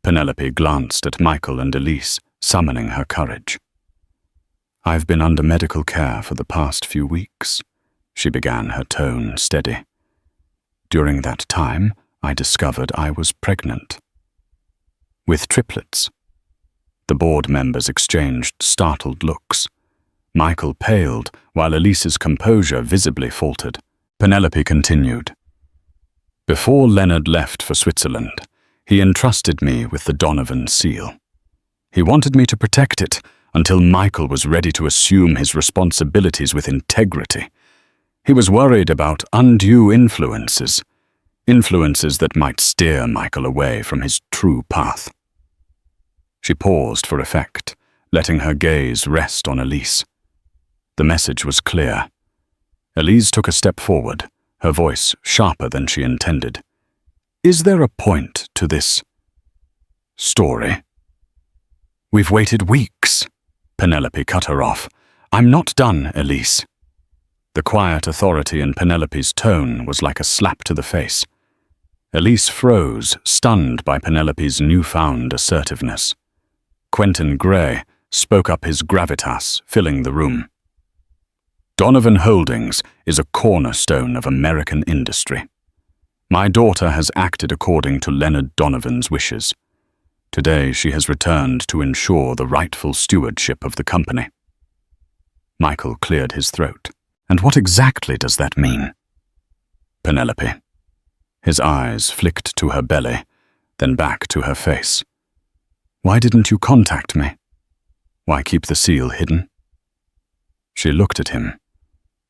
Penelope glanced at Michael and Elise, summoning her courage. "I've been under medical care for the past few weeks," she began, her tone steady. "During that time, I discovered I was pregnant. With triplets." The board members exchanged startled looks. Michael paled, while Elise's composure visibly faltered. Penelope continued. "Before Leonard left for Switzerland, he entrusted me with the Donovan seal. He wanted me to protect it until Michael was ready to assume his responsibilities with integrity. He was worried about undue influences that might steer Michael away from his true path." She paused for effect, letting her gaze rest on Elise. The message was clear. Elise took a step forward, her voice sharper than she intended. "Is there a point to this story?" "We've waited weeks," Penelope cut her off. "I'm not done, Elise." The quiet authority in Penelope's tone was like a slap to the face. Elise froze, stunned by Penelope's newfound assertiveness. Quentin Gray spoke up, his gravitas filling the room. "Donovan Holdings is a cornerstone of American industry. My daughter has acted according to Leonard Donovan's wishes. Today she has returned to ensure the rightful stewardship of the company." Michael cleared his throat. "And what exactly does that mean?" Penelope. His eyes flicked to her belly, then back to her face. "Why didn't you contact me? Why keep the seal hidden?" She looked at him,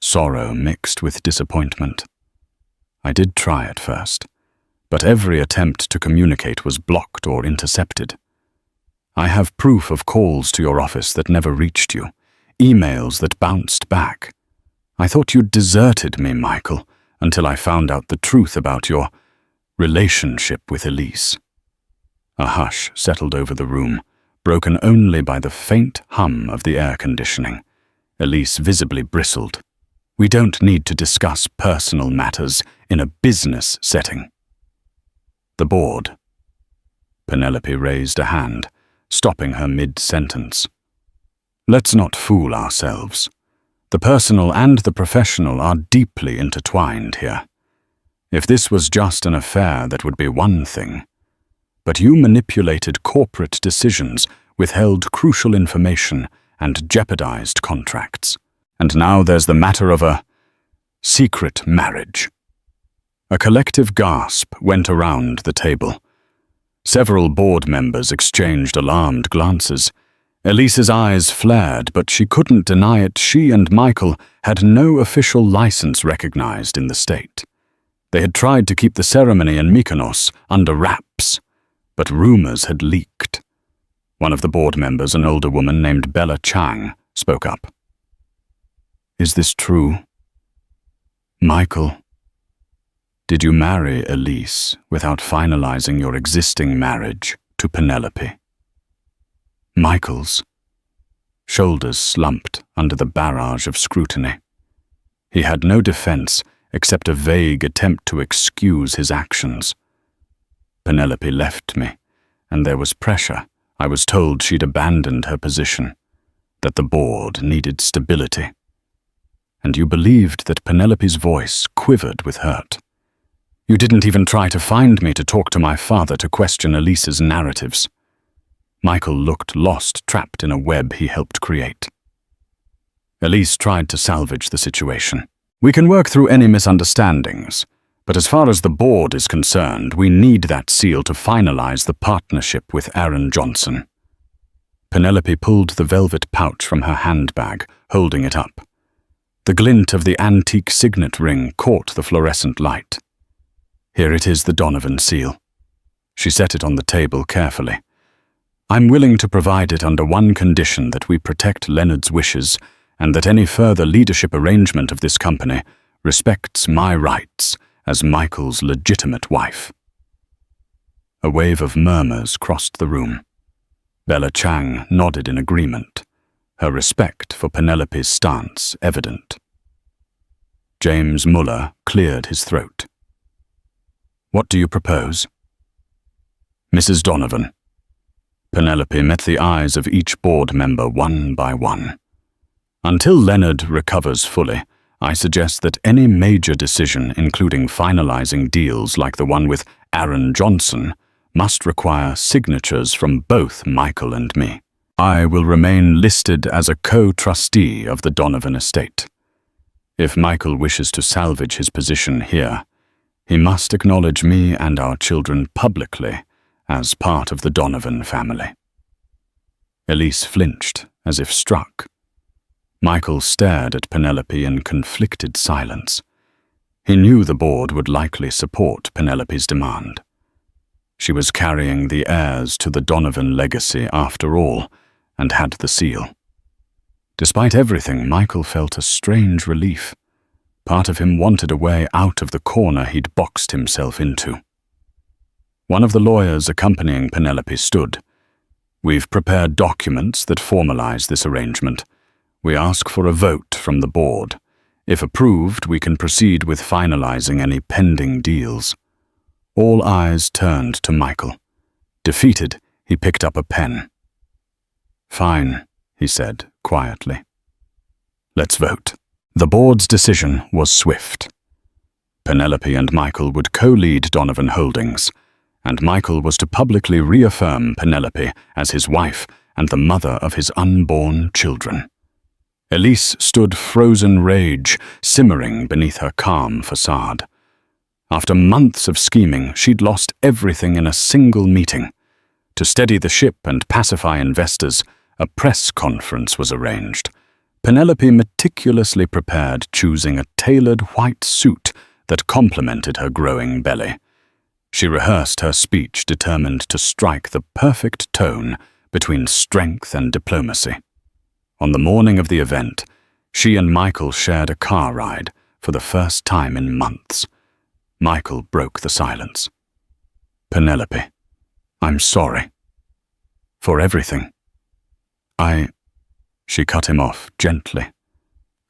sorrow mixed with disappointment. "I did try at first, but every attempt to communicate was blocked or intercepted. I have proof of calls to your office that never reached you, emails that bounced back. I thought you'd deserted me, Michael, until I found out the truth about your relationship with Elise." A hush settled over the room, broken only by the faint hum of the air conditioning. Elise visibly bristled. "We don't need to discuss personal matters in a business setting." The board. Penelope raised a hand, stopping her mid-sentence. "Let's not fool ourselves. The personal and the professional are deeply intertwined here. If this was just an affair, that would be one thing. But you manipulated corporate decisions, withheld crucial information, and jeopardized contracts. And now there's the matter of a secret marriage." A collective gasp went around the table. Several board members exchanged alarmed glances. Elise's eyes flared, but she couldn't deny it. She and Michael had no official license recognized in the state. They had tried to keep the ceremony in Mykonos under wraps, but rumors had leaked. One of the board members, an older woman named Bella Chang, spoke up. "Is this true? Michael, did you marry Elise without finalizing your existing marriage to Penelope?" Michael's shoulders slumped under the barrage of scrutiny. He had no defense except a vague attempt to excuse his actions. Penelope left me, and there was pressure. I was told she'd abandoned her position, that the board needed stability. And you believed that Penelope's voice quivered with hurt. You didn't even try to find me to talk to my father to question Elise's narratives. Michael looked lost, trapped in a web he helped create. Elise tried to salvage the situation. We can work through any misunderstandings, but as far as the board is concerned, we need that seal to finalize the partnership with Aaron Johnson. Penelope pulled the velvet pouch from her handbag, holding it up. The glint of the antique signet ring caught the fluorescent light. Here it is, the Donovan seal. She set it on the table carefully. I'm willing to provide it under one condition: that we protect Leonard's wishes and that any further leadership arrangement of this company respects my rights as Michael's legitimate wife. A wave of murmurs crossed the room. Bella Chang nodded in agreement, her respect for Penelope's stance evident. James Muller cleared his throat. What do you propose? Mrs. Donovan. Penelope met the eyes of each board member one by one. Until Leonard recovers fully, I suggest that any major decision, including finalizing deals like the one with Aaron Johnson, must require signatures from both Michael and me. I will remain listed as a co-trustee of the Donovan estate. If Michael wishes to salvage his position here, he must acknowledge me and our children publicly as part of the Donovan family. Elise flinched, as if struck. Michael stared at Penelope in conflicted silence. He knew the board would likely support Penelope's demand. She was carrying the heirs to the Donovan legacy after all, and had the seal. Despite everything, Michael felt a strange relief. Part of him wanted a way out of the corner he'd boxed himself into. One of the lawyers accompanying Penelope stood. We've prepared documents that formalize this arrangement. We ask for a vote from the board. If approved, we can proceed with finalizing any pending deals. All eyes turned to Michael. Defeated, he picked up a pen. Fine, he said quietly. Let's vote. The board's decision was swift. Penelope and Michael would co-lead Donovan Holdings, and Michael was to publicly reaffirm Penelope as his wife and the mother of his unborn children. Elise stood frozen rage, simmering beneath her calm facade. After months of scheming, she'd lost everything in a single meeting. To steady the ship and pacify investors, a press conference was arranged. Penelope meticulously prepared, choosing a tailored white suit that complemented her growing belly. She rehearsed her speech, determined to strike the perfect tone between strength and diplomacy. On the morning of the event, she and Michael shared a car ride for the first time in months. Michael broke the silence. Penelope, I'm sorry. For everything. She cut him off gently,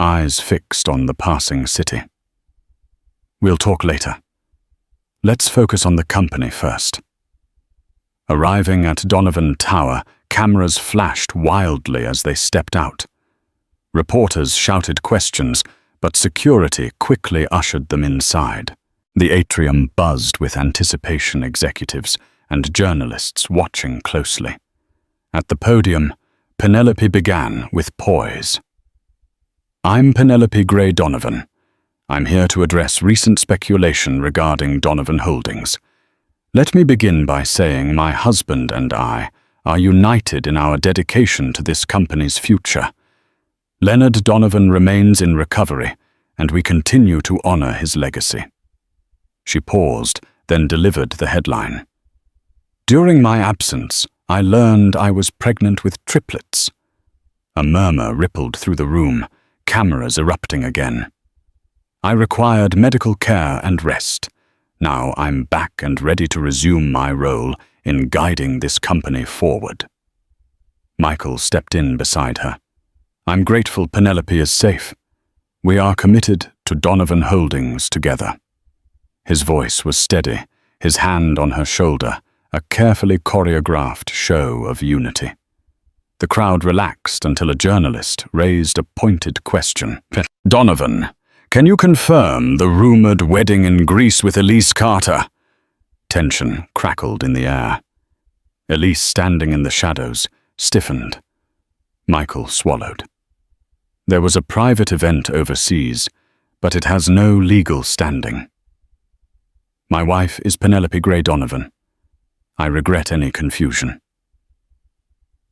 eyes fixed on the passing city. We'll talk later. Let's focus on the company first. Arriving at Donovan Tower, cameras flashed wildly as they stepped out. Reporters shouted questions, but security quickly ushered them inside. The atrium buzzed with anticipation, executives and journalists watching closely. At the podium, Penelope began with poise. I'm Penelope Gray Donovan. I'm here to address recent speculation regarding Donovan Holdings. Let me begin by saying my husband and I are united in our dedication to this company's future. Leonard Donovan remains in recovery, and we continue to honor his legacy. She paused, then delivered the headline. During my absence, I learned I was pregnant with triplets. A murmur rippled through the room, cameras erupting again. I required medical care and rest. Now I'm back and ready to resume my role in guiding this company forward. Michael stepped in beside her. I'm grateful Penelope is safe. We are committed to Donovan Holdings together." His voice was steady, his hand on her shoulder, a carefully choreographed show of unity. The crowd relaxed until a journalist raised a pointed question. "Donovan, can you confirm the rumored wedding in Greece with Elise Carter?" Tension crackled in the air. Elise, standing in the shadows, stiffened. Michael swallowed. "There was a private event overseas, but it has no legal standing. My wife is Penelope Gray Donovan. I regret any confusion."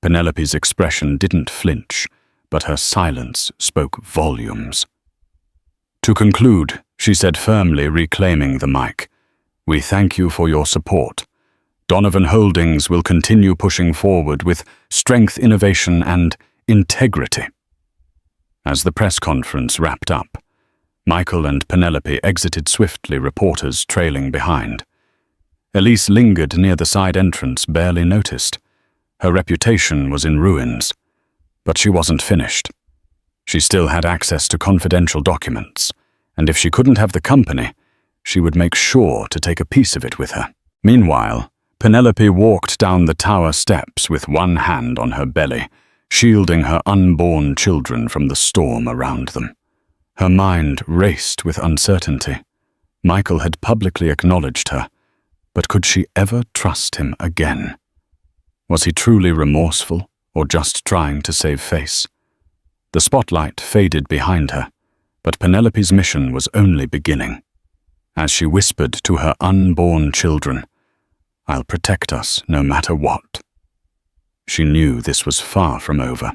Penelope's expression didn't flinch, but her silence spoke volumes. "To conclude," she said firmly, reclaiming the mic, "we thank you for your support. Donovan Holdings will continue pushing forward with strength, innovation, and integrity." As the press conference wrapped up, Michael and Penelope exited swiftly, reporters trailing behind. Elise lingered near the side entrance, barely noticed. Her reputation was in ruins, but she wasn't finished. She still had access to confidential documents, and if she couldn't have the company, she would make sure to take a piece of it with her. Meanwhile, Penelope walked down the tower steps with one hand on her belly, shielding her unborn children from the storm around them. Her mind raced with uncertainty. Michael had publicly acknowledged her, but could she ever trust him again? Was he truly remorseful, or just trying to save face? The spotlight faded behind her, but Penelope's mission was only beginning. As she whispered to her unborn children, "I'll protect us no matter what," she knew this was far from over.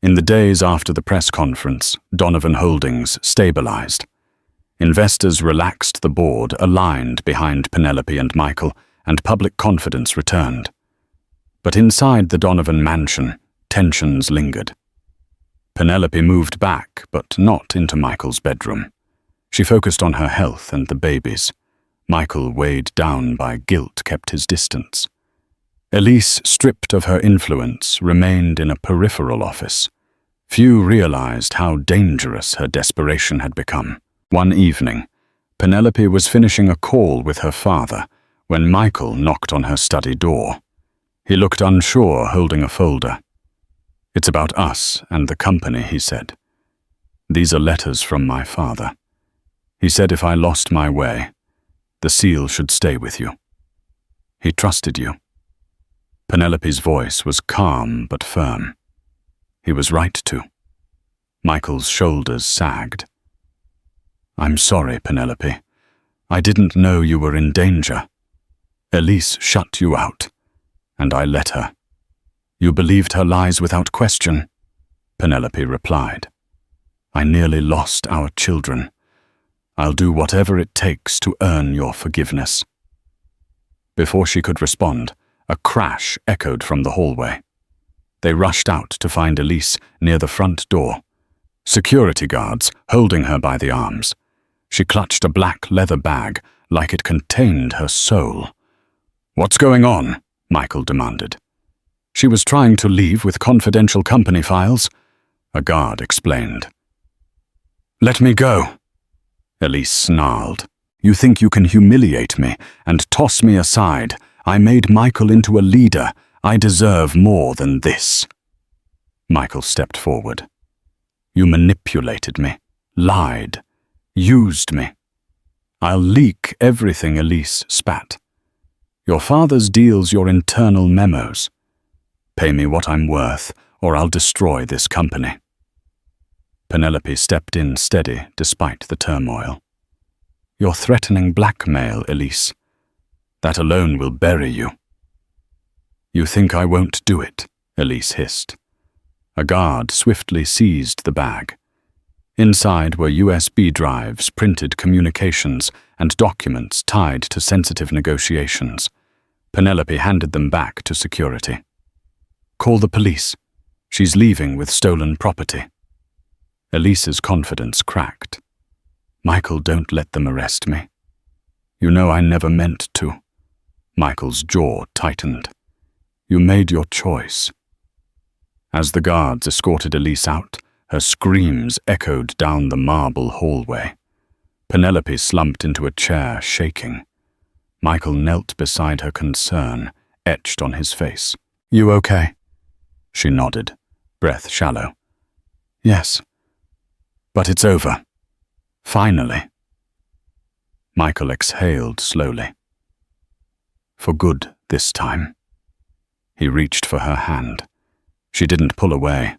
In the days after the press conference, Donovan Holdings stabilized. Investors relaxed, the board aligned behind Penelope and Michael, and public confidence returned. But inside the Donovan mansion, tensions lingered. Penelope moved back, but not into Michael's bedroom. She focused on her health and the babies. Michael, weighed down by guilt, kept his distance. Elise, stripped of her influence, remained in a peripheral office. Few realized how dangerous her desperation had become. One evening, Penelope was finishing a call with her father when Michael knocked on her study door. He looked unsure, holding a folder. "It's about us and the company," he said. "These are letters from my father. He said if I lost my way, the seal should stay with you. He trusted you." Penelope's voice was calm but firm. He was right to. Michael's shoulders sagged. "I'm sorry, Penelope. I didn't know you were in danger. Elise shut you out, and I let her. You believed her lies without question," Penelope replied. "I nearly lost our children. I'll do whatever it takes to earn your forgiveness." Before she could respond, a crash echoed from the hallway. They rushed out to find Elise near the front door. Security guards holding her by the arms. She clutched a black leather bag like it contained her soul. "What's going on?" Michael demanded. "She was trying to leave with confidential company files," a guard explained. "Let me go," Elise snarled. "You think you can humiliate me and toss me aside? I made Michael into a leader. I deserve more than this." Michael stepped forward. "You manipulated me, lied, used me. I'll leak everything," Elise spat. "Your father's deals, your internal memos. Pay me what I'm worth, or I'll destroy this company." Penelope stepped in steady despite the turmoil. "You're threatening blackmail, Elise. That alone will bury you." "You think I won't do it?" Elise hissed. A guard swiftly seized the bag. Inside were USB drives, printed communications, and documents tied to sensitive negotiations. Penelope handed them back to security. "Call the police. She's leaving with stolen property." Elise's confidence cracked. "Michael, don't let them arrest me. You know I never meant to." Michael's jaw tightened. "You made your choice." As the guards escorted Elise out, Her screams echoed down the marble hallway. Penelope slumped into a chair, shaking. Michael knelt beside her, concern etched on his face. "You okay?" She nodded, breath shallow. "Yes. But it's over. Finally." Michael exhaled slowly. For good this time. He reached for her hand. She didn't pull away,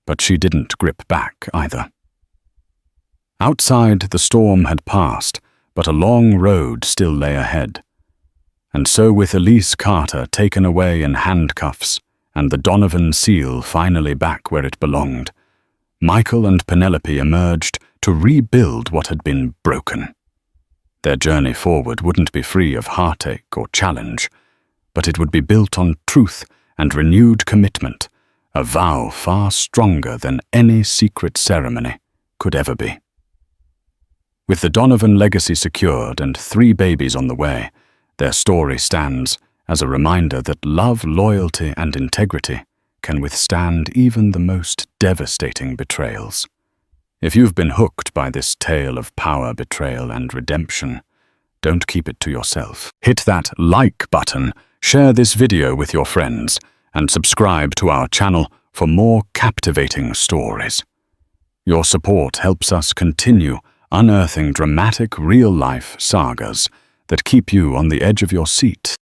but she didn't grip back either. Outside, the storm had passed, but a long road still lay ahead. And so, with Elise Carter taken away in handcuffs and the Donovan seal finally back where it belonged, Michael and Penelope emerged to rebuild what had been broken. Their journey forward wouldn't be free of heartache or challenge, but it would be built on truth and renewed commitment, a vow far stronger than any secret ceremony could ever be. With the Donovan legacy secured and 3 babies on the way, their story stands as a reminder that love, loyalty, and integrity can withstand even the most devastating betrayals. If you've been hooked by this tale of power, betrayal, and redemption, don't keep it to yourself. Hit that like button, share this video with your friends, and subscribe to our channel for more captivating stories. Your support helps us continue unearthing dramatic real-life sagas that keep you on the edge of your seat.